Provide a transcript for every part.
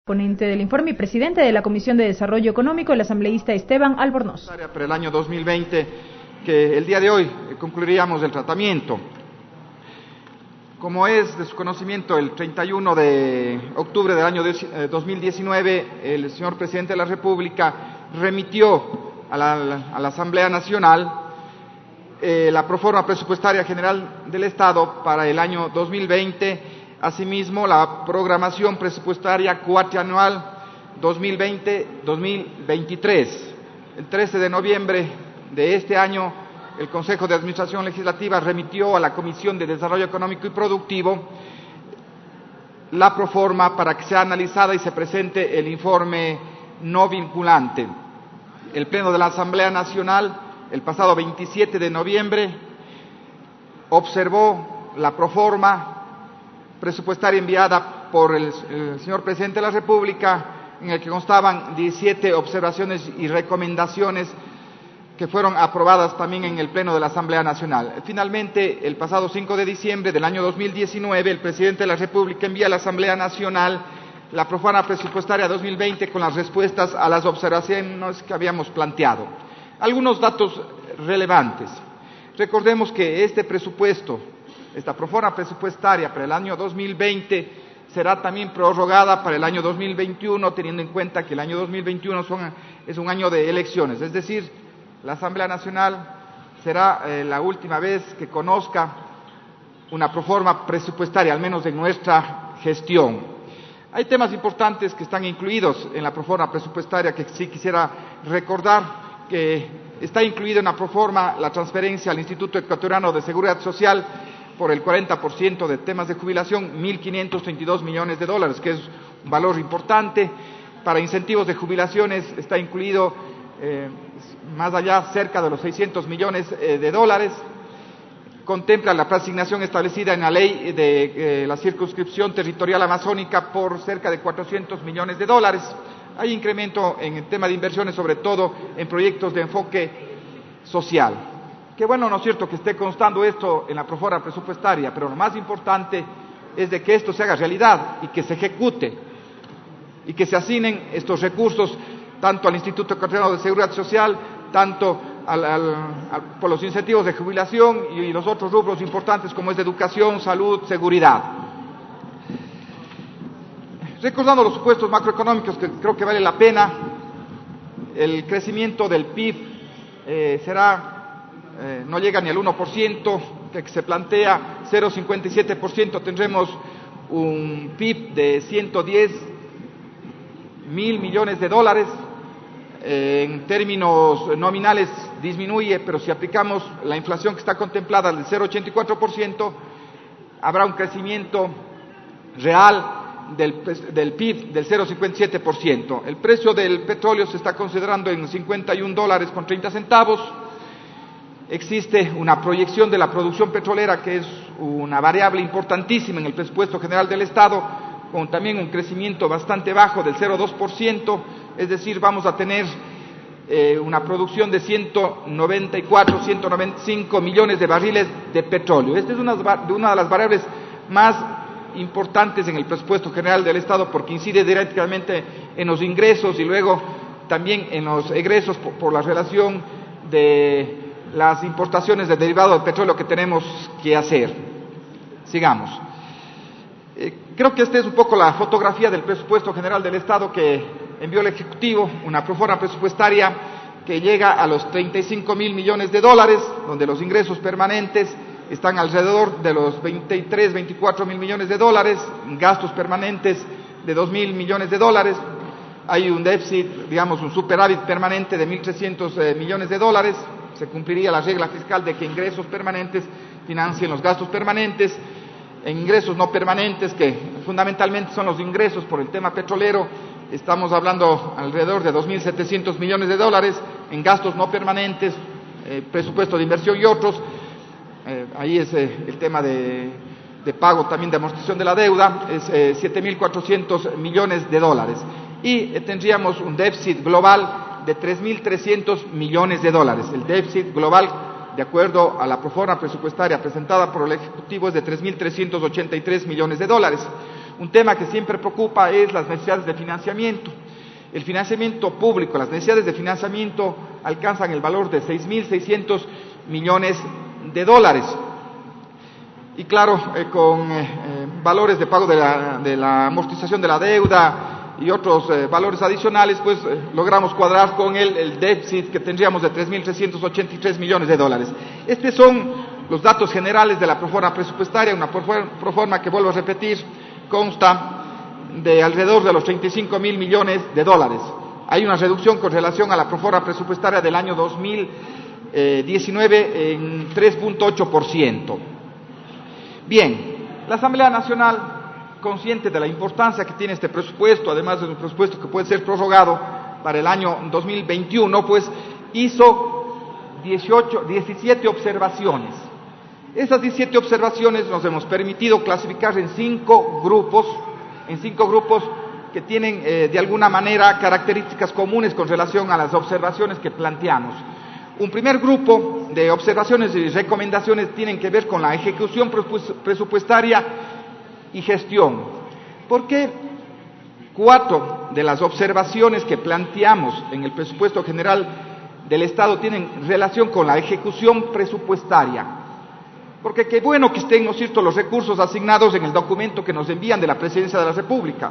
Ponente del informe y presidente de la Comisión de Desarrollo Económico, el asambleísta Esteban Albornoz. Para el año 2020, que el día de hoy concluiríamos el tratamiento. Como es de su conocimiento, el 31 de octubre del año 2019, el señor presidente de la República remitió a la Asamblea Nacional la proforma presupuestaria general del Estado para el año 2020. Asimismo, la programación presupuestaria cuatrianual 2020-2023. El 13 de noviembre de este año, el Consejo de Administración Legislativa remitió a la Comisión de Desarrollo Económico y Productivo la proforma para que sea analizada y se presente el informe no vinculante. El Pleno de la Asamblea Nacional, el pasado 27 de noviembre, observó la proforma presupuestaria enviada por el señor presidente de la República, en el que constaban 17 observaciones y recomendaciones que fueron aprobadas también en el Pleno de la Asamblea Nacional. Finalmente, el pasado 5 de diciembre del año 2019, el presidente de la República envía a la Asamblea Nacional la proforma presupuestaria 2020 con las respuestas a las observaciones que habíamos planteado. Algunos datos relevantes. Recordemos que este presupuesto, esta proforma presupuestaria para el año 2020 será también prorrogada para el año 2021, teniendo en cuenta que el año 2021 es un año de elecciones. Es decir, la Asamblea Nacional será la última vez que conozca una proforma presupuestaria, al menos en nuestra gestión. Hay temas importantes que están incluidos en la proforma presupuestaria que sí quisiera recordar, que está incluida en la proforma la transferencia al Instituto Ecuatoriano de Seguridad Social por el 40% de temas de jubilación, $1.532 millones, que es un valor importante. Para incentivos de jubilaciones está incluido más allá cerca de los $600 millones. Contempla la preasignación establecida en la ley de la circunscripción territorial amazónica por cerca de $400 millones. Hay incremento en el tema de inversiones, sobre todo en proyectos de enfoque social. Qué bueno, ¿no es cierto?, que esté constando esto en la proforma presupuestaria, pero lo más importante es de que esto se haga realidad y que se ejecute y que se asignen estos recursos tanto al Instituto Ecuatoriano de Seguridad Social, tanto por los incentivos de jubilación y los otros rubros importantes como es de educación, salud, seguridad. Recordando los supuestos macroeconómicos, que creo que vale la pena, el crecimiento del PIB no llega ni al 1%, que se plantea 0,57%, tendremos un PIB de $110.000 millones. En términos nominales disminuye, pero si aplicamos la inflación que está contemplada del 0,84%, habrá un crecimiento real del PIB del 0,57%. El precio del petróleo se está considerando en $51.30. Existe una proyección de la producción petrolera que es una variable importantísima en el presupuesto general del Estado, con también un crecimiento bastante bajo del 0,2%, es decir, vamos a tener una producción de 195 millones de barriles de petróleo. Esta es una de las variables más importantes en el presupuesto general del Estado, porque incide directamente en los ingresos y luego también en los egresos por la relación de las importaciones de derivados del petróleo que tenemos que hacer. Sigamos. Creo que esta es un poco la fotografía del presupuesto general del Estado que envió el Ejecutivo, una proforma presupuestaria que llega a los $35.000 millones, donde los ingresos permanentes están alrededor de los $24.000 millones, gastos permanentes de $2.000 millones. Hay un déficit, digamos, un superávit permanente de $1.300 millones. Se cumpliría la regla fiscal de que ingresos permanentes financien los gastos permanentes. En ingresos no permanentes, que fundamentalmente son los ingresos por el tema petrolero, estamos hablando alrededor de $2.700 millones. En gastos no permanentes, presupuesto de inversión y otros, ahí es el tema de pago también de amortización de la deuda, es $7.400 millones. Y tendríamos un déficit global de $3.300 millones. El déficit global, de acuerdo a la proforma presupuestaria presentada por el Ejecutivo, es de $3.383 millones. un tema que siempre preocupa es las necesidades de financiamiento. El financiamiento público, las necesidades de financiamiento alcanzan el valor de 6.600 millones de dólares. Y claro, con valores de pago de la amortización de la deuda y otros valores adicionales, pues logramos cuadrar con el déficit que tendríamos de 3.383 millones de dólares. Estos son los datos generales de la proforma presupuestaria, una proforma que, vuelvo a repetir, consta de alrededor de los 35.000 millones de dólares. Hay una reducción con relación a la proforma presupuestaria del año 2019 en 3.8%. Bien, la Asamblea Nacional, consciente de la importancia que tiene este presupuesto, además de un presupuesto que puede ser prorrogado para el año 2021, pues hizo 17 observaciones. Esas 17 observaciones nos hemos permitido clasificar en cinco grupos que tienen de alguna manera características comunes con relación a las observaciones que planteamos. Un primer grupo de observaciones y recomendaciones tienen que ver con la ejecución presupuestaria y gestión. ¿Por qué 4 de las observaciones que planteamos en el presupuesto general del Estado tienen relación con la ejecución presupuestaria? Porque qué bueno que estén, ¿no es cierto?, los recursos asignados en el documento que nos envían de la Presidencia de la República.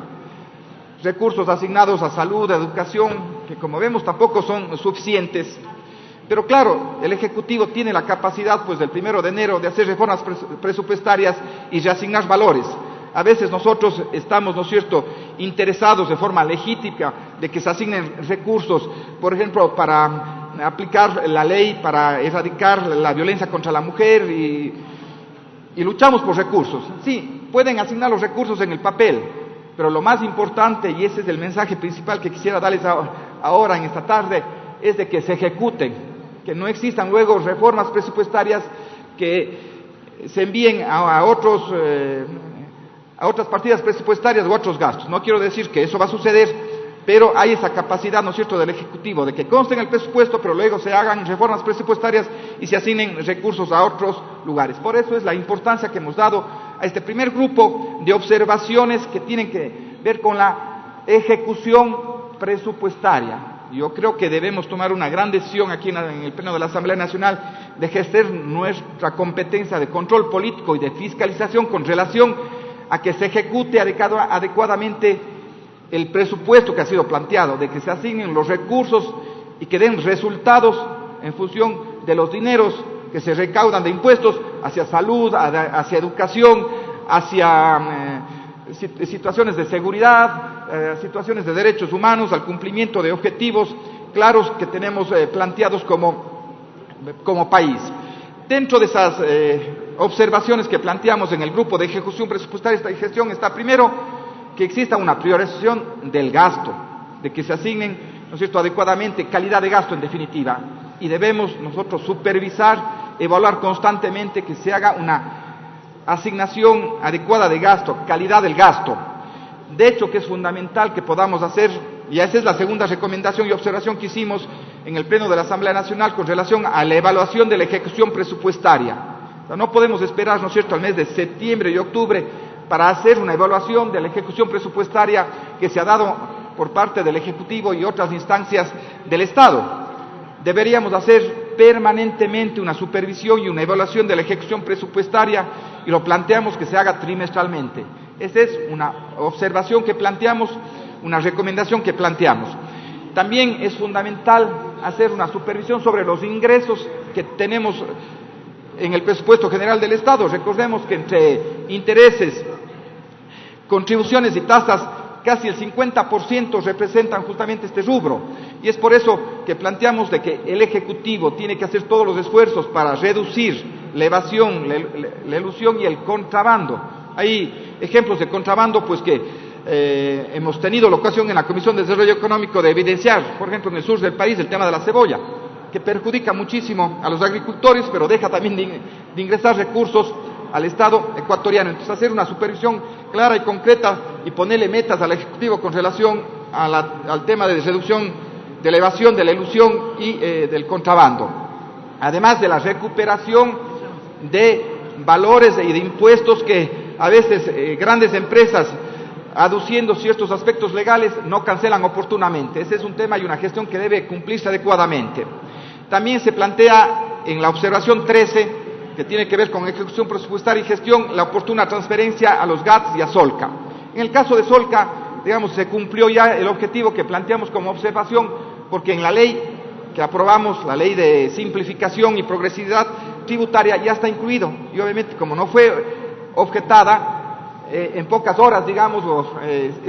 Recursos asignados a salud, a educación, que como vemos tampoco son suficientes. Pero claro, el Ejecutivo tiene la capacidad, pues, del 1 de enero de hacer reformas presupuestarias y reasignar valores. A veces nosotros estamos, ¿no es cierto?, interesados de forma legítima de que se asignen recursos, por ejemplo, para aplicar la ley, para erradicar la violencia contra la mujer y luchamos por recursos. Sí, pueden asignar los recursos en el papel, pero lo más importante, y ese es el mensaje principal que quisiera darles ahora en esta tarde, es de que se ejecuten, que no existan luego reformas presupuestarias que se envíen a otras partidas presupuestarias o a otros gastos. No quiero decir que eso va a suceder, pero hay esa capacidad, ¿no es cierto?, del Ejecutivo, de que conste en el presupuesto, pero luego se hagan reformas presupuestarias y se asignen recursos a otros lugares. Por eso es la importancia que hemos dado a este primer grupo de observaciones que tienen que ver con la ejecución presupuestaria. Yo creo que debemos tomar una gran decisión aquí en el Pleno de la Asamblea Nacional de ejercer nuestra competencia de control político y de fiscalización con relación a que se ejecute adecuadamente el presupuesto que ha sido planteado, de que se asignen los recursos y que den resultados en función de los dineros que se recaudan de impuestos hacia salud, hacia educación, hacia situaciones de seguridad, situaciones de derechos humanos, al cumplimiento de objetivos claros que tenemos planteados como país. Dentro de esas observaciones que planteamos en el grupo de ejecución presupuestaria y gestión está primero que exista una priorización del gasto, de que se asignen, ¿no es cierto?, adecuadamente calidad de gasto en definitiva, y debemos nosotros supervisar, evaluar constantemente que se haga una asignación adecuada de gasto, calidad del gasto. De hecho, que es fundamental que podamos hacer, y esa es la segunda recomendación y observación que hicimos en el Pleno de la Asamblea Nacional con relación a la evaluación de la ejecución presupuestaria. O sea, no podemos esperar, ¿no es cierto?, al mes de septiembre y octubre para hacer una evaluación de la ejecución presupuestaria que se ha dado por parte del Ejecutivo y otras instancias del Estado. Deberíamos hacer permanentemente una supervisión y una evaluación de la ejecución presupuestaria y lo planteamos que se haga trimestralmente. Esa es una observación que planteamos, una recomendación que planteamos. También es fundamental hacer una supervisión sobre los ingresos que tenemos en el presupuesto general del Estado. Recordemos que entre intereses, contribuciones y tasas, casi el 50% representan justamente este rubro. Y es por eso que planteamos de que el Ejecutivo tiene que hacer todos los esfuerzos para reducir la evasión, la elusión y el contrabando. Hay ejemplos de contrabando pues que hemos tenido la ocasión en la Comisión de Desarrollo Económico de evidenciar, por ejemplo, en el sur del país, el tema de la cebolla, que perjudica muchísimo a los agricultores, pero deja también de ingresar recursos al Estado ecuatoriano. Entonces, hacer una supervisión clara y concreta y ponerle metas al Ejecutivo con relación al tema de reducción de la evasión, de la elusión y del contrabando. Además de la recuperación de valores y de impuestos que a veces grandes empresas aduciendo ciertos aspectos legales, no cancelan oportunamente. Ese es un tema y una gestión que debe cumplirse adecuadamente. También se plantea en la observación 13, que tiene que ver con ejecución presupuestaria y gestión, la oportuna transferencia a los GATS y a Solca. En el caso de Solca, digamos, se cumplió ya el objetivo que planteamos como observación, porque en la ley que aprobamos, la ley de simplificación y progresividad tributaria, ya está incluido, y obviamente como no fue objetada, en pocas horas, digamos,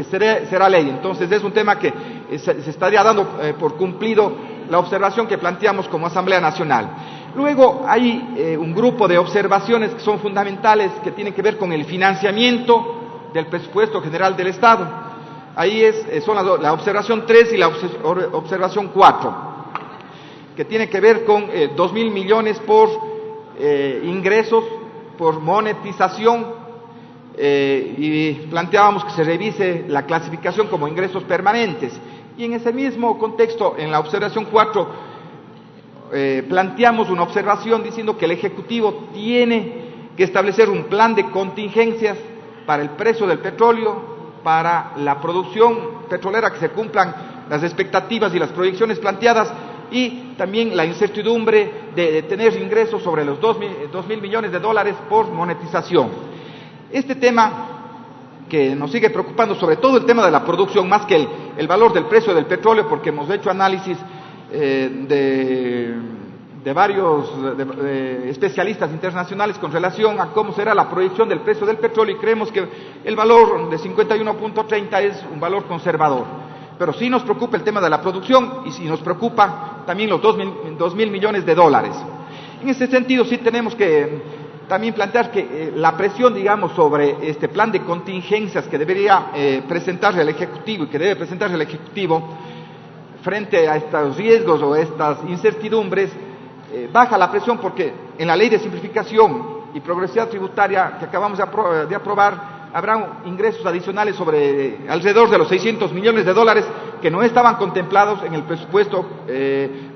será ley. Entonces es un tema que se estaría dando por cumplido la observación que planteamos como Asamblea Nacional. Luego hay un grupo de observaciones que son fundamentales, que tienen que ver con el financiamiento del presupuesto general del Estado. Ahí son la observación 3 y la observación 4, que tiene que ver con 2.000 millones por ingresos, por monetización, y planteábamos que se revise la clasificación como ingresos permanentes. Y en ese mismo contexto, en la observación 4, planteamos una observación diciendo que el Ejecutivo tiene que establecer un plan de contingencias para el precio del petróleo, para la producción petrolera, que se cumplan las expectativas y las proyecciones planteadas, y también la incertidumbre de tener ingresos sobre los 2.000 millones de dólares por monetización. Este tema que nos sigue preocupando, sobre todo el tema de la producción, más que el valor del precio del petróleo, porque hemos hecho análisis de varios especialistas internacionales con relación a cómo será la proyección del precio del petróleo, y creemos que el valor de 51.30 es un valor conservador. Pero sí nos preocupa el tema de la producción, y sí nos preocupa también los 2.000 millones de dólares. En ese sentido sí tenemos que también plantear que la presión, digamos, sobre este plan de contingencias que debería presentarse el Ejecutivo, y que debe presentarse el Ejecutivo frente a estos riesgos o estas incertidumbres, baja la presión, porque en la ley de simplificación y progresividad tributaria que acabamos de aprobar, habrá ingresos adicionales sobre alrededor de los 600 millones de dólares que no estaban contemplados en el presupuesto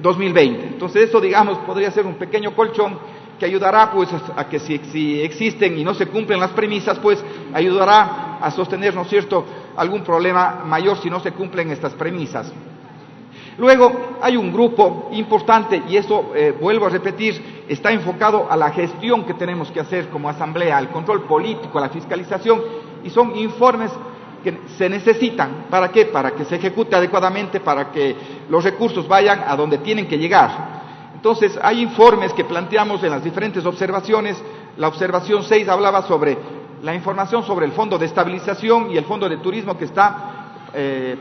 2020. Entonces eso, digamos, podría ser un pequeño colchón que ayudará pues a que si existen y no se cumplen las premisas, pues ayudará a sostener, ¿no es cierto?, algún problema mayor si no se cumplen estas premisas. Luego hay un grupo importante, y eso vuelvo a repetir, está enfocado a la gestión que tenemos que hacer como Asamblea, al control político, a la fiscalización, y son informes que se necesitan. ¿Para qué? Para que se ejecute adecuadamente, para que los recursos vayan a donde tienen que llegar. Entonces, hay informes que planteamos en las diferentes observaciones. La observación 6 hablaba sobre la información sobre el Fondo de Estabilización y el Fondo de Turismo, que está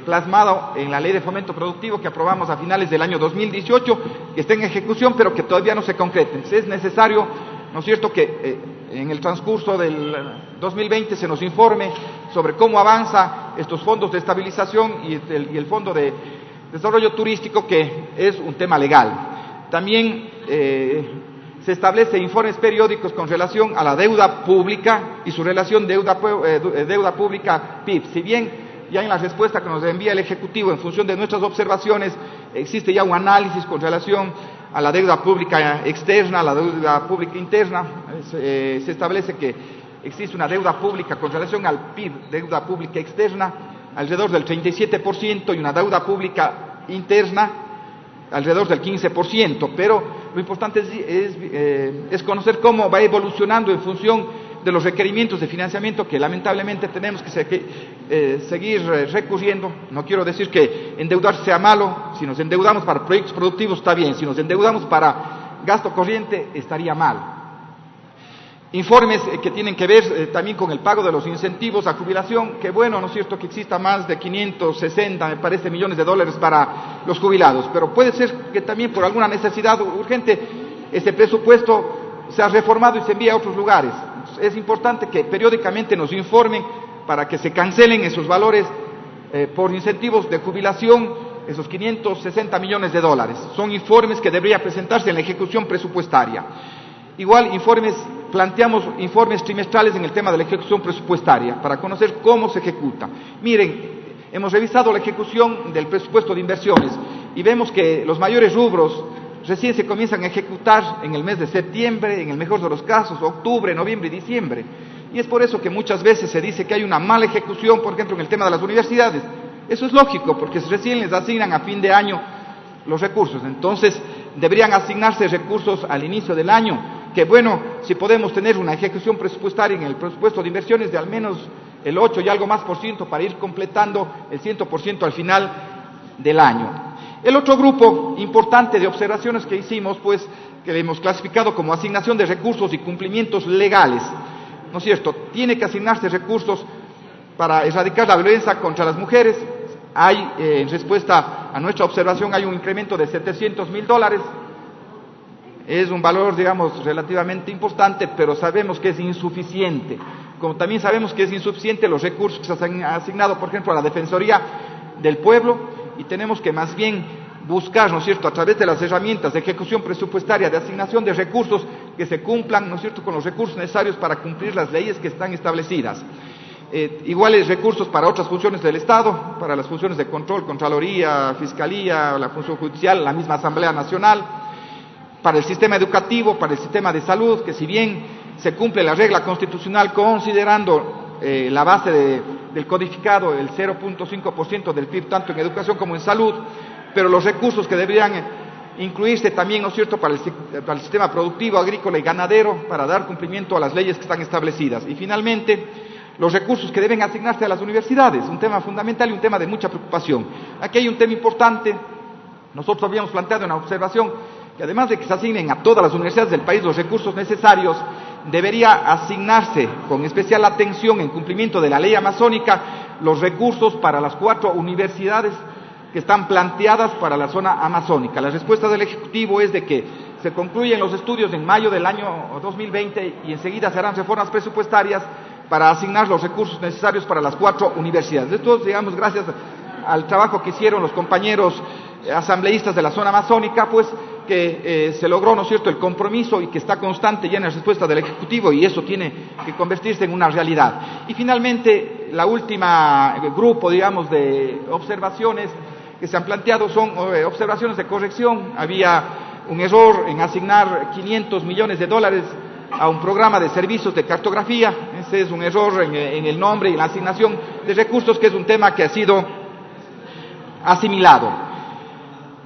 plasmado en la Ley de Fomento Productivo que aprobamos a finales del año 2018, que está en ejecución, pero que todavía no se concreta. Entonces, es necesario, ¿no es cierto?, que en el transcurso del 2020 se nos informe sobre cómo avanza estos fondos de estabilización y el Fondo de Desarrollo Turístico, que es un tema legal. También se establece informes periódicos con relación a la deuda pública y su relación deuda pública-PIB. Si bien ya en la respuesta que nos envía el Ejecutivo en función de nuestras observaciones existe ya un análisis con relación a la deuda pública externa, a la deuda pública interna, se establece que existe una deuda pública con relación al PIB, deuda pública externa, alrededor del 37%, y una deuda pública interna alrededor del 15%, pero lo importante es conocer cómo va evolucionando en función de los requerimientos de financiamiento que lamentablemente tenemos que seguir recurriendo. No quiero decir que endeudarse sea malo. Si nos endeudamos para proyectos productivos está bien, si nos endeudamos para gasto corriente estaría mal. Informes que tienen que ver también con el pago de los incentivos a jubilación, que bueno, ¿no es cierto?, que exista más de 560, me parece, millones de dólares para los jubilados, pero puede ser que también por alguna necesidad urgente ese presupuesto sea reformado y se envíe a otros lugares. Es importante que periódicamente nos informen para que se cancelen esos valores por incentivos de jubilación, esos 560 millones de dólares. Son informes que debería presentarse en la ejecución presupuestaria. Igual planteamos informes trimestrales en el tema de la ejecución presupuestaria para conocer cómo se ejecuta. Miren, hemos revisado la ejecución del presupuesto de inversiones y vemos que los mayores rubros recién se comienzan a ejecutar en el mes de septiembre, en el mejor de los casos, octubre, noviembre y diciembre. Y es por eso que muchas veces se dice que hay una mala ejecución, por ejemplo, en el tema de las universidades. Eso es lógico, porque recién les asignan a fin de año los recursos. Entonces, deberían asignarse recursos al inicio del año, que bueno, si podemos tener una ejecución presupuestaria en el presupuesto de inversiones de al menos el 8 y algo más por ciento para ir completando el 100% al final del año. El otro grupo importante de observaciones que hicimos, pues, que le hemos clasificado como asignación de recursos y cumplimientos legales, ¿no es cierto? Tiene que asignarse recursos para erradicar la violencia contra las mujeres. Hay, en respuesta a nuestra observación, hay un incremento de $700,000. Es un valor, digamos, relativamente importante, pero sabemos que es insuficiente. Como también sabemos que es insuficiente los recursos que se han asignado, por ejemplo, a la Defensoría del Pueblo, y tenemos que más bien buscar, ¿no es cierto?, a través de las herramientas de ejecución presupuestaria, de asignación de recursos, que se cumplan, ¿no es cierto?, con los recursos necesarios para cumplir las leyes que están establecidas. Iguales recursos para otras funciones del Estado, para las funciones de control, Contraloría, Fiscalía, la función judicial, la misma Asamblea Nacional, para el sistema educativo, para el sistema de salud, que si bien se cumple la regla constitucional considerando la base del codificado, el 0.5% del PIB, tanto en educación como en salud, pero los recursos que deberían incluirse también, ¿no es cierto?, para el sistema productivo, agrícola y ganadero, para dar cumplimiento a las leyes que están establecidas. Y finalmente, los recursos que deben asignarse a las universidades, un tema fundamental y un tema de mucha preocupación. Aquí hay un tema importante. Nosotros habíamos planteado una observación que además de que se asignen a todas las universidades del país los recursos necesarios, debería asignarse con especial atención en cumplimiento de la ley amazónica los recursos para las 4 universidades que están planteadas para la zona amazónica. La respuesta del Ejecutivo es de que se concluyen los estudios en mayo del año 2020 y enseguida se harán reformas presupuestarias para asignar los recursos necesarios para las 4 universidades. Esto, digamos, gracias al trabajo que hicieron los compañeros asambleístas de la zona amazónica, pues que se logró, ¿no es cierto?, el compromiso y que está constante ya en la respuesta del Ejecutivo, y eso tiene que convertirse en una realidad. Y finalmente, la última grupo, digamos, de observaciones que se han planteado son observaciones de corrección. Había un error en asignar $500 millones a un programa de servicios de cartografía. Ese es un error en el nombre y en la asignación de recursos, que es un tema que ha sido asimilado.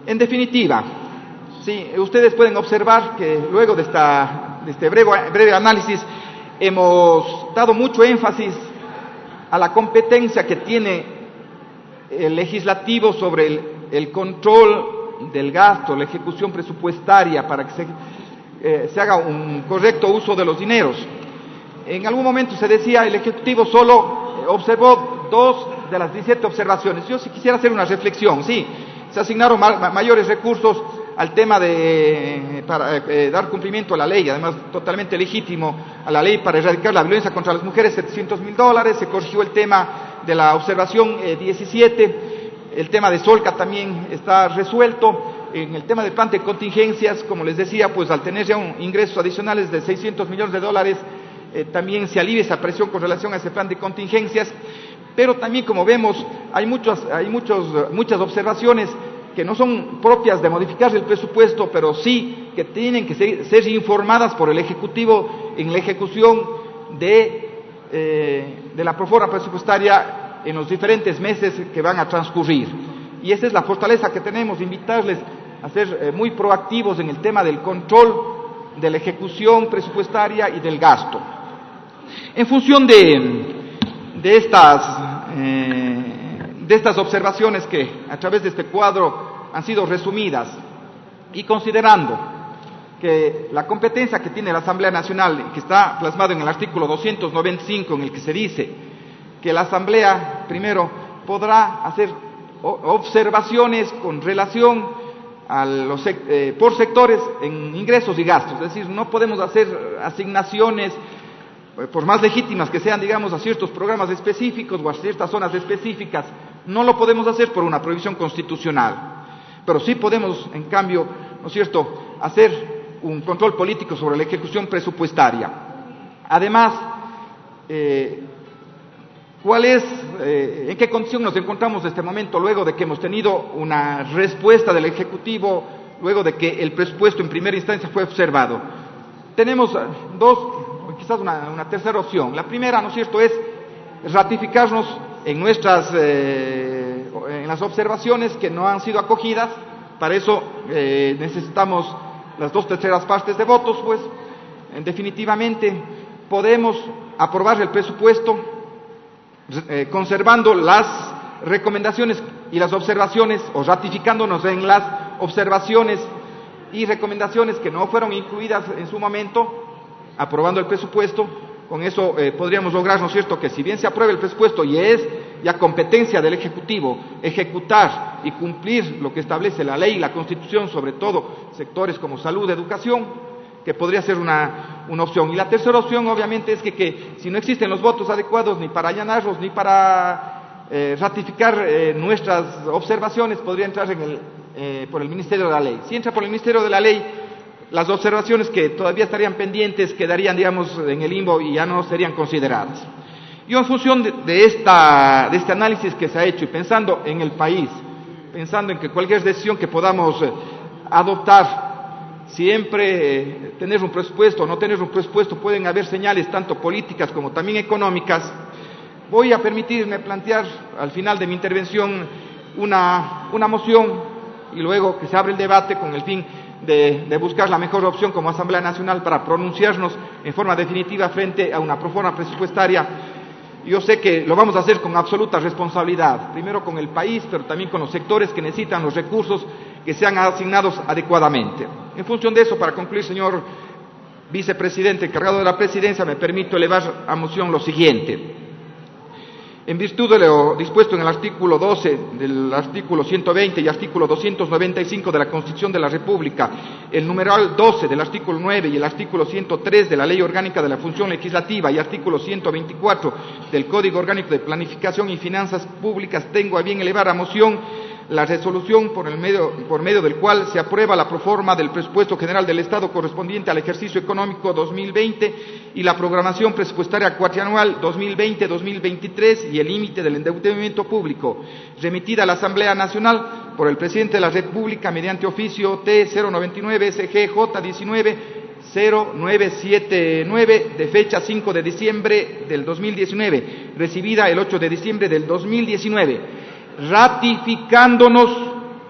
En definitiva, sí, ustedes pueden observar que luego de este breve análisis hemos dado mucho énfasis a la competencia que tiene el legislativo sobre el control del gasto, la ejecución presupuestaria, para que se haga un correcto uso de los dineros. En algún momento se decía el Ejecutivo solo observó 2 de las 17 observaciones. Yo sí quisiera hacer una reflexión. Sí, se asignaron mayores recursos al tema para dar cumplimiento a la ley, además totalmente legítimo, a la ley para erradicar la violencia contra las mujeres, $700,000, se corrigió el tema de la observación 17, el tema de Solca también está resuelto. En el tema del plan de contingencias, como les decía, pues al tener ya ingresos adicionales de $600 millones, también se alivia esa presión con relación a ese plan de contingencias, pero también, como vemos, hay muchas observaciones que no son propias de modificar el presupuesto, pero sí que tienen que ser informadas por el Ejecutivo en la ejecución de la prórroga presupuestaria en los diferentes meses que van a transcurrir. Y esa es la fortaleza que tenemos, invitarles a ser muy proactivos en el tema del control de la ejecución presupuestaria y del gasto. En función de estas observaciones que a través de este cuadro han sido resumidas, y considerando que la competencia que tiene la Asamblea Nacional, que está plasmado en el artículo 295, en el que se dice que la Asamblea primero podrá hacer observaciones con relación a por sectores en ingresos y gastos, es decir, no podemos hacer asignaciones, por más legítimas que sean, digamos, a ciertos programas específicos o a ciertas zonas específicas, no lo podemos hacer por una prohibición constitucional, pero sí podemos, en cambio, ¿no es cierto?, hacer un control político sobre la ejecución presupuestaria. Además, ¿en qué condición nos encontramos en este momento, luego de que hemos tenido una respuesta del Ejecutivo, luego de que el presupuesto en primera instancia fue observado? Tenemos quizás una tercera opción. La primera, ¿no es cierto?, es ratificarnos en en las observaciones que no han sido acogidas. Para eso necesitamos las 2/3 partes de votos, pues. Definitivamente podemos aprobar el presupuesto conservando las recomendaciones y las observaciones, o ratificándonos en las observaciones y recomendaciones que no fueron incluidas en su momento, aprobando el presupuesto. Con eso podríamos lograr, ¿no es cierto?, que si bien se apruebe el presupuesto y es ya competencia del Ejecutivo ejecutar y cumplir lo que establece la ley y la Constitución, sobre todo sectores como salud, educación, que podría ser una opción. Y la tercera opción, obviamente, es que si no existen los votos adecuados ni para allanarlos ni para ratificar nuestras observaciones, podría entrar por el Ministerio de la Ley. Si entra por el Ministerio de la Ley, las observaciones que todavía estarían pendientes quedarían, digamos, en el limbo y ya no serían consideradas. Yo, en función de este análisis que se ha hecho y pensando en el país, pensando en que cualquier decisión que podamos adoptar, siempre tener un presupuesto o no tener un presupuesto, pueden haber señales tanto políticas como también económicas, voy a permitirme plantear al final de mi intervención una moción y luego que se abre el debate con el fin de buscar la mejor opción como Asamblea Nacional para pronunciarnos en forma definitiva frente a una proforma presupuestaria. Yo sé que lo vamos a hacer con absoluta responsabilidad, primero con el país, pero también con los sectores que necesitan los recursos que sean asignados adecuadamente. En función de eso, para concluir, señor vicepresidente encargado de la presidencia, me permito elevar a moción lo siguiente. En virtud de lo dispuesto en el artículo 12 del artículo 120 y artículo 295 de la Constitución de la República, el numeral 12 del artículo 9 y el artículo 103 de la Ley Orgánica de la Función Legislativa y artículo 124 del Código Orgánico de Planificación y Finanzas Públicas, tengo a bien elevar a moción la resolución por medio del cual se aprueba la proforma del presupuesto general del Estado correspondiente al ejercicio económico 2020 y la programación presupuestaria cuatrianual 2020-2023 y el límite del endeudamiento público, remitida a la Asamblea Nacional por el Presidente de la República mediante oficio T-099-SG-J19-0979 de fecha 5 de diciembre del 2019, recibida el 8 de diciembre del 2019. Ratificándonos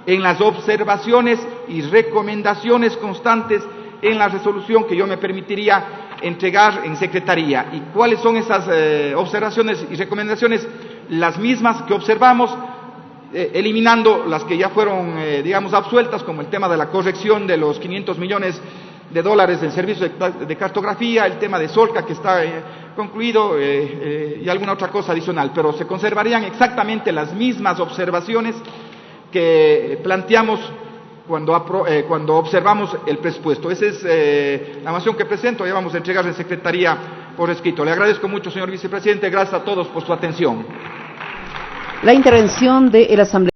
en las observaciones y recomendaciones constantes en la resolución que yo me permitiría entregar en Secretaría. ¿Y cuáles son esas observaciones y recomendaciones? Las mismas que observamos, eliminando las que ya fueron, digamos, absueltas, como el tema de la corrección de los $500 millones del servicio de cartografía, el tema de Solca que está concluido y alguna otra cosa adicional, pero se conservarían exactamente las mismas observaciones que planteamos cuando observamos el presupuesto. Esa es la moción que presento, ya vamos a entregar en Secretaría por escrito. Le agradezco mucho, señor vicepresidente, gracias a todos por su atención. La intervención del asambleísta